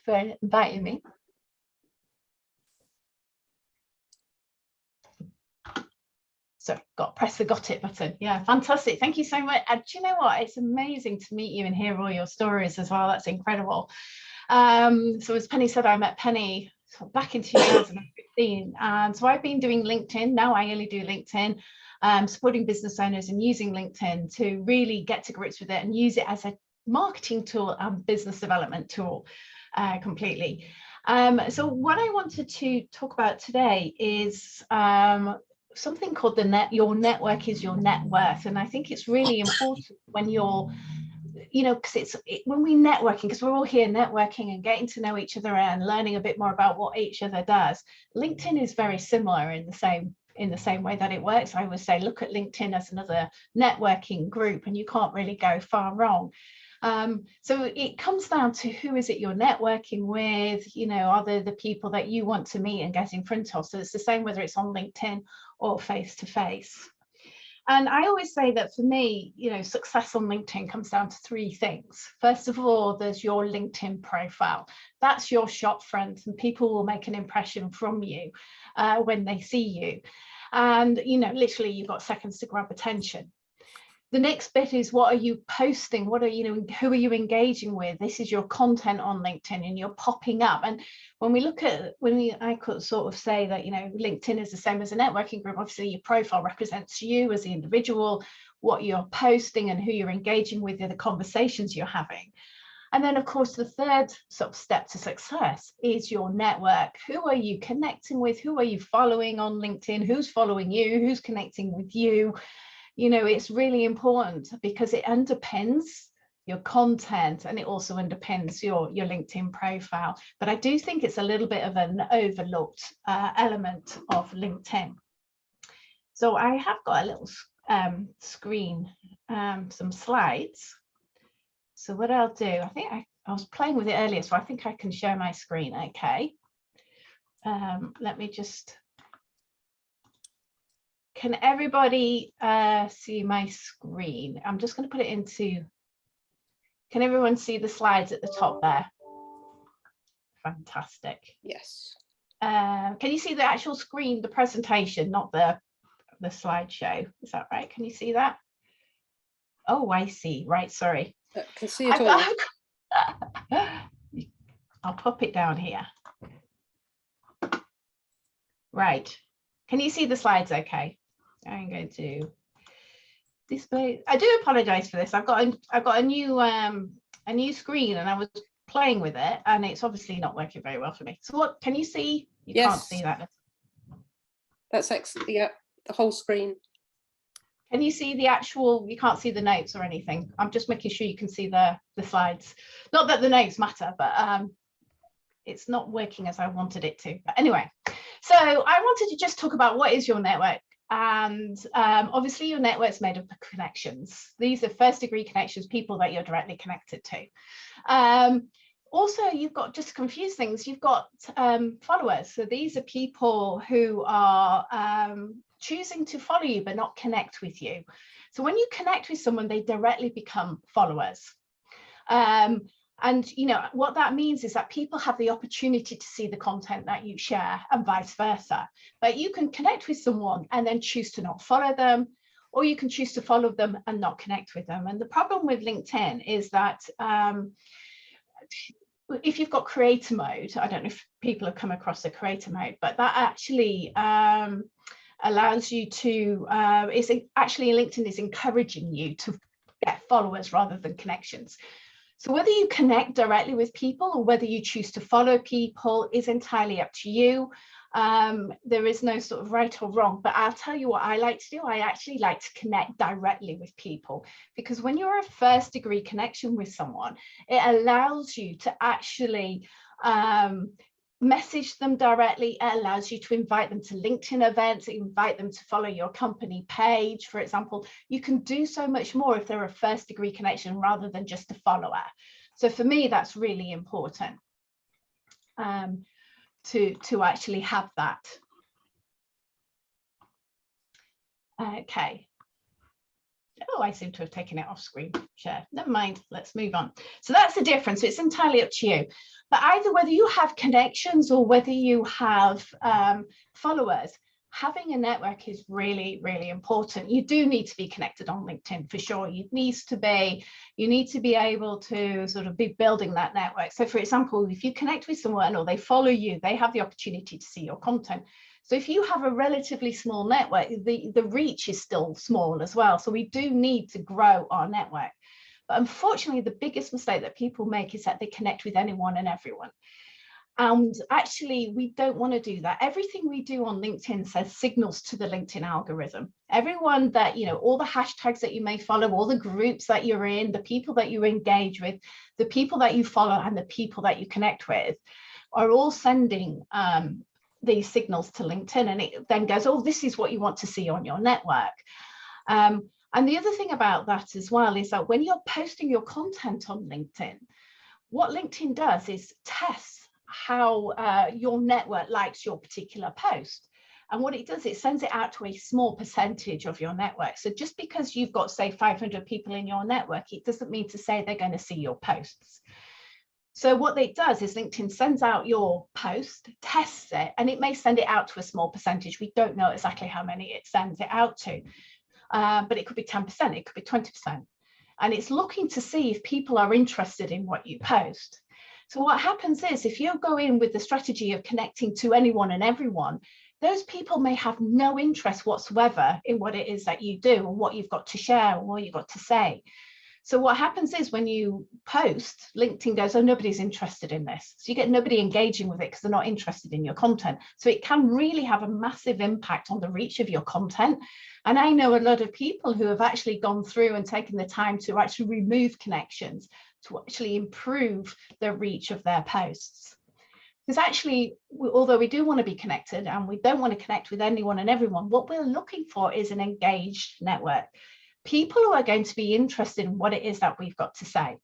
for inviting me. So press the got it button. Yeah, fantastic. Thank you so much. And do you know what? It's amazing to meet you and hear all your stories as well. That's incredible. So as Penny said, I met Penny back in 2015. And so I've been doing LinkedIn. Now I only do LinkedIn, supporting business owners and using LinkedIn to really get to grips with it and use it as a marketing tool and business development tool completely. So what I wanted to talk about today is something called your network is your net worth. And I think it's really important when you're, because when we networking, because we're all here networking and getting to know each other and learning a bit more about what each other does. LinkedIn is very similar in the same way that it works. I would say look at LinkedIn as another networking group, and you can't really go far wrong. So it comes down to who is it you're networking with, are they the people that you want to meet and get in front of? So it's the same whether it's on LinkedIn or face to face. And I always say that for me, success on LinkedIn comes down to three things. First of all, there's your LinkedIn profile. That's your shop front, and people will make an impression from you when they see you. And, literally you've got seconds to grab attention. The next bit is what are you posting? Who are you engaging with? This is your content on LinkedIn, and you're popping up. And when we look at, I could sort of say that, LinkedIn is the same as a networking group. Obviously, your profile represents you as the individual, what you're posting and who you're engaging with, the conversations you're having. And then, of course, the third sort of step to success is your network. Who are you connecting with? Who are you following on LinkedIn? Who's following you? Who's connecting with you? It's really important because it underpins your content and it also underpins your LinkedIn profile. But I do think it's a little bit of an overlooked element of LinkedIn. So I have got a little screen, some slides. So what I'll do, I think I was playing with it earlier, so I think I can share my screen. Okay. Let me just... Can everybody see my screen? I'm just going to put it into, can everyone see the slides at the top there? Fantastic. Yes. Can you see the actual screen, the presentation, not the slideshow? Is that right? Can you see that? Oh, I see. Right, sorry. I can see it all. I'll pop it down here. Right. Can you see the slides okay? I'm going to display. I do apologize for this. I've got a new screen and I was playing with it and it's obviously not working very well for me. So what can you see? You Yes. Can't see that. That's excellent. Yeah, the whole screen. Can you see the actual, you can't see the notes or anything? I'm just making sure you can see the slides. Not that the notes matter, but it's not working as I wanted it to. But anyway, so I wanted to just talk about what is your network. And obviously your network's made up of connections. These are first degree connections, people that you're directly connected to. Also, you've got, just to confuse things, you've got followers. So these are people who are choosing to follow you but not connect with you. So when you connect with someone, they directly become followers. And what that means is that people have the opportunity to see the content that you share and vice versa. But you can connect with someone and then choose to not follow them, or you can choose to follow them and not connect with them. And the problem with LinkedIn is that if you've got creator mode, I don't know if people have come across the creator mode, but that actually allows you to, actually LinkedIn is encouraging you to get followers rather than connections. So whether you connect directly with people or whether you choose to follow people is entirely up to you. There is no sort of right or wrong, but I'll tell you what I like to do. I actually like to connect directly with people, because when you're a first degree connection with someone, it allows you to actually message them directly. It allows you to invite them to LinkedIn events, invite them to follow your company page, for example. You can do so much more if they're a first degree connection rather than just a follower. So for me, that's really important to actually have that. Okay. Oh, I seem to have taken it off screen share. Never mind, let's move on. So that's the difference. It's entirely up to you. But either whether you have connections or whether you have followers, having a network is really, really important. You do need to be connected on LinkedIn for sure. You need to be able to sort of be building that network. So for example, if you connect with someone or they follow you, they have the opportunity to see your content. So if you have a relatively small network, the reach is still small as well. So we do need to grow our network. But unfortunately, the biggest mistake that people make is that they connect with anyone and everyone. And actually, we don't want to do that. Everything we do on LinkedIn says signals to the LinkedIn algorithm. Everyone that, all the hashtags that you may follow, all the groups that you're in, the people that you engage with, the people that you follow and the people that you connect with are all sending these signals to LinkedIn. And it then goes, oh, this is what you want to see on your network. And the other thing about that as well is that when you're posting your content on LinkedIn, what LinkedIn does is test how your network likes your particular post. And what it does, it sends it out to a small percentage of your network. So just because you've got, say, 500 people in your network, it doesn't mean to say they're going to see your posts. So what it does is LinkedIn sends out your post, tests it, and it may send it out to a small percentage. We don't know exactly how many it sends it out to, but it could be 10%, it could be 20%. And it's looking to see if people are interested in what you post. So what happens is if you go in with the strategy of connecting to anyone and everyone, those people may have no interest whatsoever in what it is that you do and what you've got to share and what you've got to say. So what happens is when you post, LinkedIn goes, oh, nobody's interested in this. So you get nobody engaging with it because they're not interested in your content. So it can really have a massive impact on the reach of your content. And I know a lot of people who have actually gone through and taken the time to actually remove connections to actually improve the reach of their posts. Because actually, although we do want to be connected and we don't want to connect with anyone and everyone, what we're looking for is an engaged network. People who are going to be interested in what it is that we've got to say.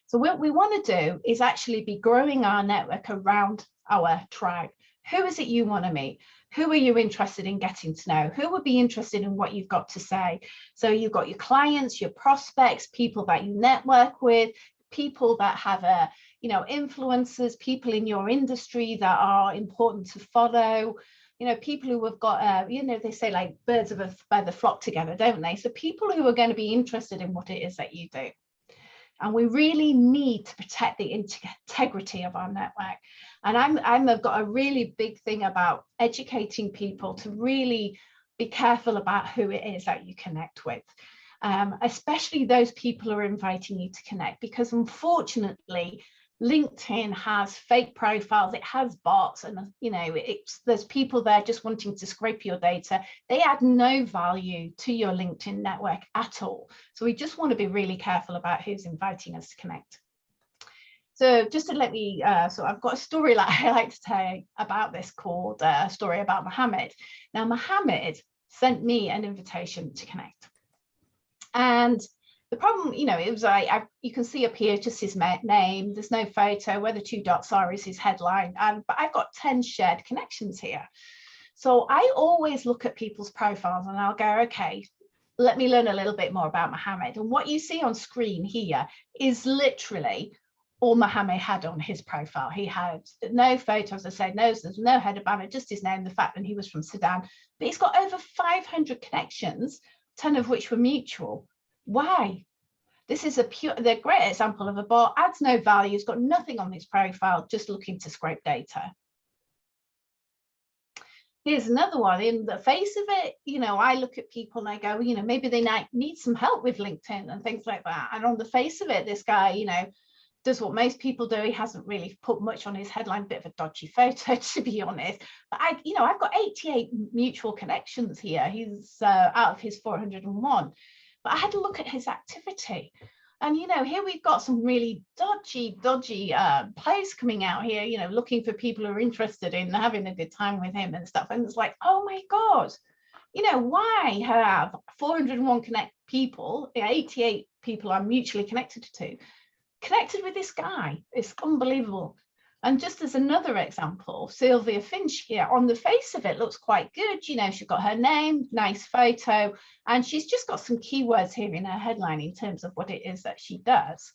So what we want to do is actually be growing our network around our tribe. Who is it you want to meet? Who are you interested in getting to know? Who would be interested in what you've got to say? So you've got your clients, your prospects, people that you network with, people that have influencers, people in your industry that are important to follow, people who have got, they say like birds of a feather flock together, don't they? So people who are going to be interested in what it is that you do. And we really need to protect the integrity of our network. And I've got a really big thing about educating people to really be careful about who it is that you connect with, especially those people who are inviting you to connect, because unfortunately, LinkedIn has fake profiles, it has bots, and there's people there just wanting to scrape your data. They add no value to your LinkedIn network at all. So we just want to be really careful about who's inviting us to connect. So just to let me, so I've got a story that I like to tell about this called a story about Mohammed. Now, Mohammed sent me an invitation to connect. And the problem, it was like, you can see up here just his name. There's no photo. Where the two dots are is his headline. But I've got 10 shared connections here. So I always look at people's profiles and I'll go, okay, let me learn a little bit more about Mohammed. And what you see on screen here is literally all Mohammed had on his profile. He had no photos, I said, there's no header banner, just his name, the fact that he was from Sudan. But he's got over 500 connections, 10 of which were mutual. Why? This is the great example of a bot, adds no value, has got nothing on his profile, just looking to scrape data. Here's another one. In the face of it, I look at people and I go, maybe they need some help with LinkedIn and things like that. And on the face of it, this guy, does what most people do. He hasn't really put much on his headline, bit of a dodgy photo, to be honest. But I've got 88 mutual connections here. He's out of his 401. But I had to look at his activity. And, here we've got some really dodgy plays coming out here, looking for people who are interested in having a good time with him and stuff. And it's like, oh, my God, why have 401 people, 88 people I'm mutually connected with this guy? It's unbelievable. And just as another example, Sylvia Finch here, on the face of it looks quite good. You know, she's got her name, nice photo, and she's just got some keywords here in her headline in terms of what it is that she does.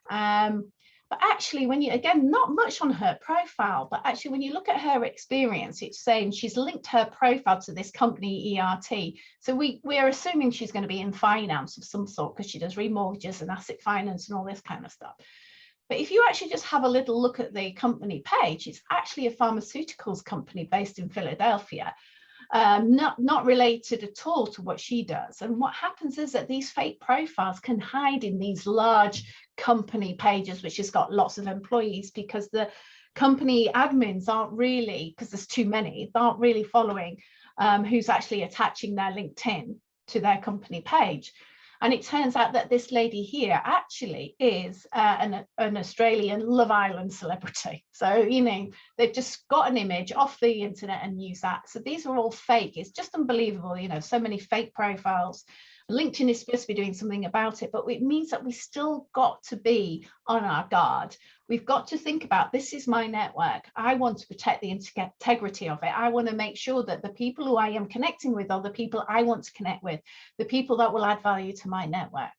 But actually, when you, again, not much on her profile, but actually when you look at her experience, it's saying she's linked her profile to this company ERT. So we are assuming she's going to be in finance of some sort, because she does remortgages and asset finance and all this kind of stuff. But if you actually just have a little look at the company page, it's actually a pharmaceuticals company based in Philadelphia, not related at all to what she does. And what happens is that these fake profiles can hide in these large company pages, which has got lots of employees, because the company admins aren't really, because there's too many, aren't really following who's actually attaching their LinkedIn to their company page. And it turns out that this lady here actually is an Australian Love Island celebrity. So, you know, they've just got an image off the internet and use that. So these are all fake. It's just unbelievable, you know, so many fake profiles. LinkedIn is supposed to be doing something about it, but it means that we still got to be on our guard. We've got to think about, this is my network. I want to protect the integrity of it. I want to make sure that the people who I am connecting with are the people I want to connect with, the people that will add value to my network.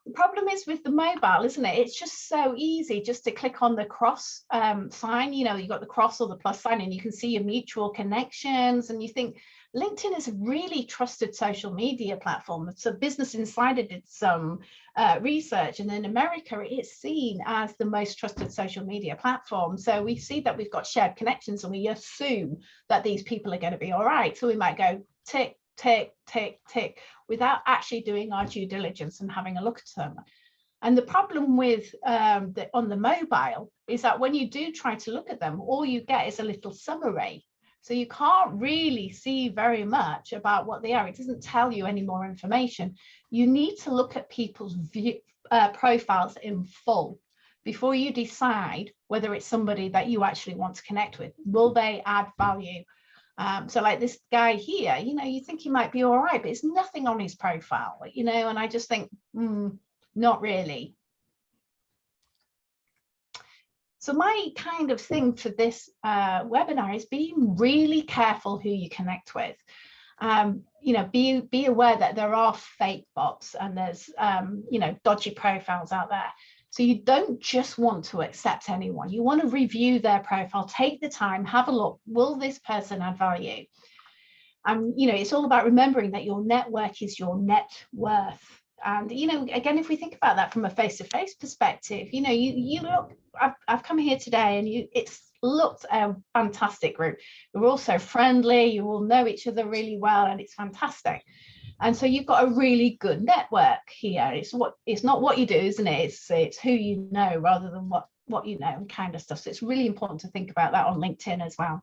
The problem is with the mobile, isn't it? It's just so easy just to click on the cross sign. You know, you've got the cross or the plus sign, and you can see your mutual connections, and you think, LinkedIn is a really trusted social media platform. So Business Insider did some research, and in America, it's seen as the most trusted social media platform. So we see that we've got shared connections, and we assume that these people are going to be all right. So we might go tick, tick, tick, tick, without actually doing our due diligence and having a look at them. And the problem with on the mobile is that when you do try to look at them, all you get is a little summary. So you can't really see very much about what they are. It doesn't tell you any more information. You need to look at people's profiles in full before you decide whether it's somebody that you actually want to connect with. Will they add value? So like this guy here, you know, you think he might be all right, but it's nothing on his profile, you know, and I just think, not really. So my kind of thing for this webinar is being really careful who you connect with. You know, be aware that there are fake bots and there's, you know, dodgy profiles out there. So you don't just want to accept anyone. You want to review their profile, take the time, have a look. Will this person add value? You know, it's all about remembering that your network is your net worth. And, you know, again, if we think about that from a face-to-face perspective, you know, you look, I've come here today and it's looked a fantastic group. You're all so friendly, you all know each other really well, and it's fantastic. And so you've got a really good network here. It's not what you do, isn't it? It's who you know rather than what you know and kind of stuff. So it's really important to think about that on LinkedIn as well.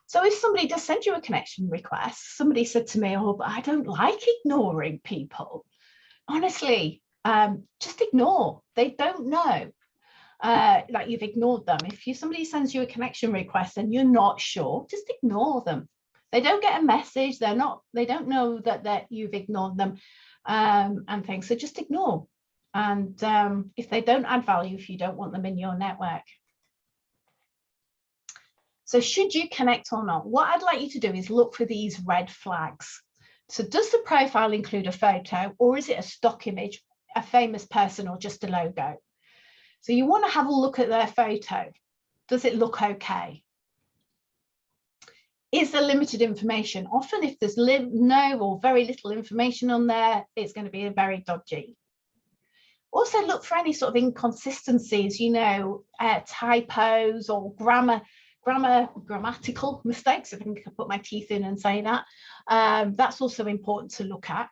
So if somebody does send you a connection request, somebody said to me, oh, but I don't like ignoring people. Honestly, just ignore. They don't know that you've ignored them. If somebody sends you a connection request and you're not sure, just ignore them. They don't get a message. They don't know that you've ignored them and things. So just ignore. And if they don't add value, if you don't want them in your network. So should you connect or not? What I'd like you to do is look for these red flags. So does the profile include a photo, or is it a stock image, a famous person, or just a logo? So you want to have a look at their photo. Does it look okay? Is there limited information? Often if there's no or very little information on there, it's going to be very dodgy. Also look for any sort of inconsistencies, you know, typos or grammatical mistakes, if I can put my teeth in and say that. That's also important to look at.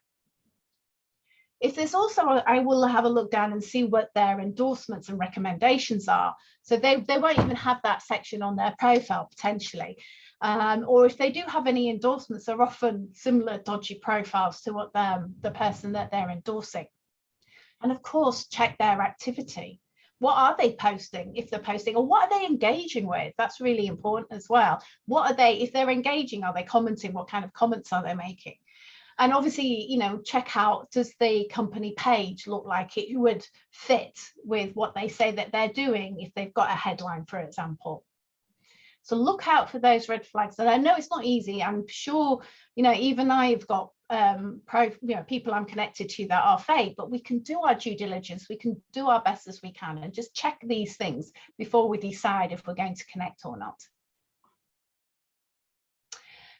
If there's also, I will have a look down and see what their endorsements and recommendations are. So they won't even have that section on their profile potentially. Or if they do have any endorsements, they're often similar dodgy profiles to what the person that they're endorsing. And of course, check their activity. What are they posting, if they're posting, or what are they engaging with? That's really important as well. What are they, if they're engaging, are they commenting? What kind of comments are they making? And obviously, you know, check out, does the company page look like it would fit with what they say that they're doing if they've got a headline, for example. So look out for those red flags. And I know it's not easy. I'm sure, you know, even I've got people I'm connected to that are fake, but we can do our due diligence. We can do our best as we can and just check these things before we decide if we're going to connect or not.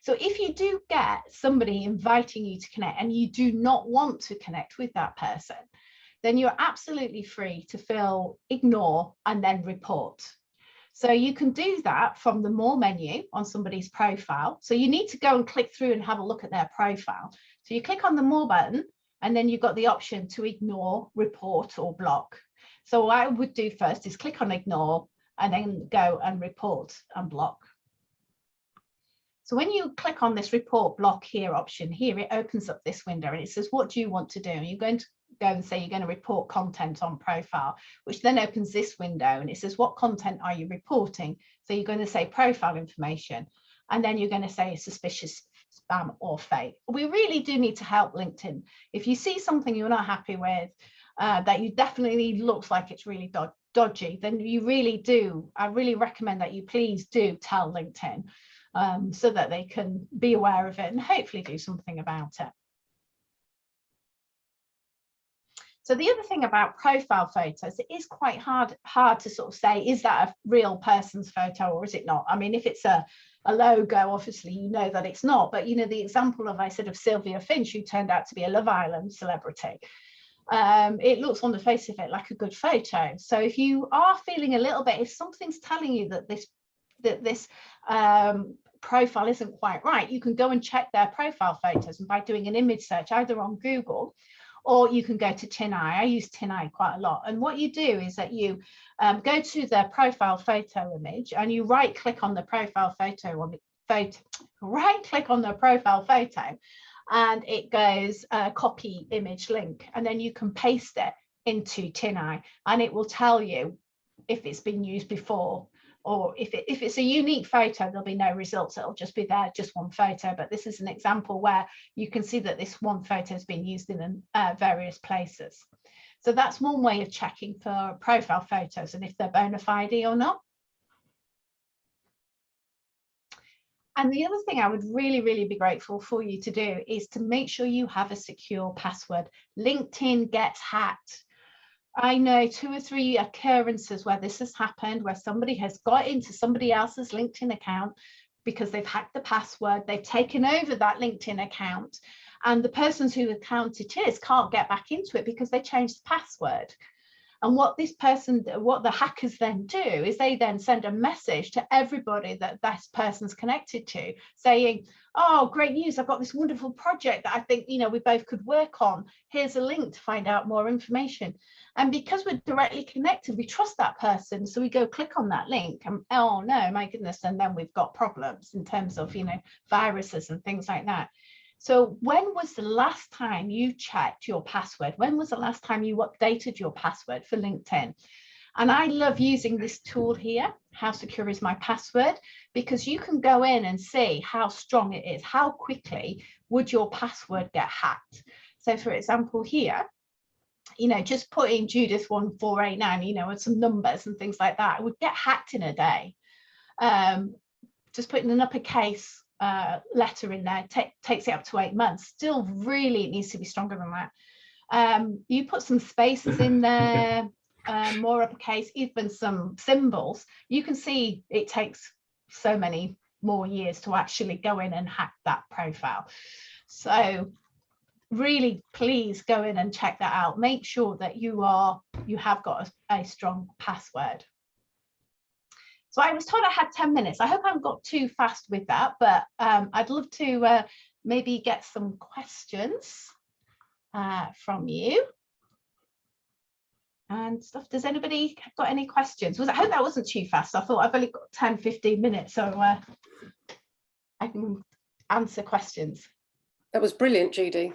So if you do get somebody inviting you to connect and you do not want to connect with that person, then you're absolutely free to fill ignore and then report. So you can do that from the More menu on somebody's profile. So you need to go and click through and have a look at their profile. So you click on the More button, and then you've got the option to ignore, report, or block. So what I would do first is click on ignore and then go and report and block. So when you click on this report block here option here, it opens up this window and it says, what do you want to do? And you're going to go and say you're going to report content on profile, which then opens this window and it says, what content are you reporting? So you're going to say profile information, and then you're going to say suspicious, spam, or fake. We really do need to help LinkedIn. If you see something you're not happy with, that you definitely looks like it's really dodgy, then you really do, I really recommend that you please do tell LinkedIn, so that they can be aware of it and hopefully do something about it. So the other thing about profile photos, it is quite hard to sort of say, is that a real person's photo or is it not? I mean, if it's a logo, obviously you know that it's not. But you know, the example of, I said, of Sylvia Finch, who turned out to be a Love Island celebrity, it looks on the face of it like a good photo. So if you are feeling a little bit, if something's telling you that this profile isn't quite right, you can go and check their profile photos, and by doing an image search either on Google, or you can go to TinEye. I use TinEye quite a lot. And what you do is that you go to their profile photo image and you right click on the profile photo right click on the profile photo, and it goes copy image link, and then you can paste it into TinEye and it will tell you if it's been used before, or if it's a unique photo, there'll be no results. It'll just be there, just one photo. But this is an example where you can see that this one photo has been used in various places. So that's one way of checking for profile photos and if they're bona fide or not. And the other thing I would really, really be grateful for you to do is to make sure you have a secure password. LinkedIn gets hacked. I know 2 or 3 occurrences where this has happened, where somebody has got into somebody else's LinkedIn account because they've hacked the password, they've taken over that LinkedIn account, and the person whose account it is can't get back into it because they changed the password. And what the hackers then do is they then send a message to everybody that this person's connected to saying, oh, great news, I've got this wonderful project that I think, you know, we both could work on. Here's a link to find out more information. And because we're directly connected, we trust that person. So we go click on that link and, oh no, my goodness. And then we've got problems in terms of, you know, viruses and things like that. So when was the last time you checked your password? When was the last time you updated your password for LinkedIn? And I love using this tool here, How Secure Is My Password, because you can go in and see how strong it is. How quickly would your password get hacked? So for example, here, you know, just put in Judith1489, you know, and some numbers and things like that, it would get hacked in a day. Just putting an uppercase letter in there takes it up to 8 months. Still, really, it needs to be stronger than that. You put some spaces in there, more uppercase, even some symbols. You can see it takes so many more years to actually go in and hack that profile. So really, please go in and check that out. Make sure that you have got a strong password. So I was told I had 10 minutes. I hope I haven't got too fast with that, but I'd love to maybe get some questions from you and stuff. Does anybody got any questions? I hope that wasn't too fast. I thought I've only got 10, 15 minutes, so I can answer questions. That was brilliant, Judy.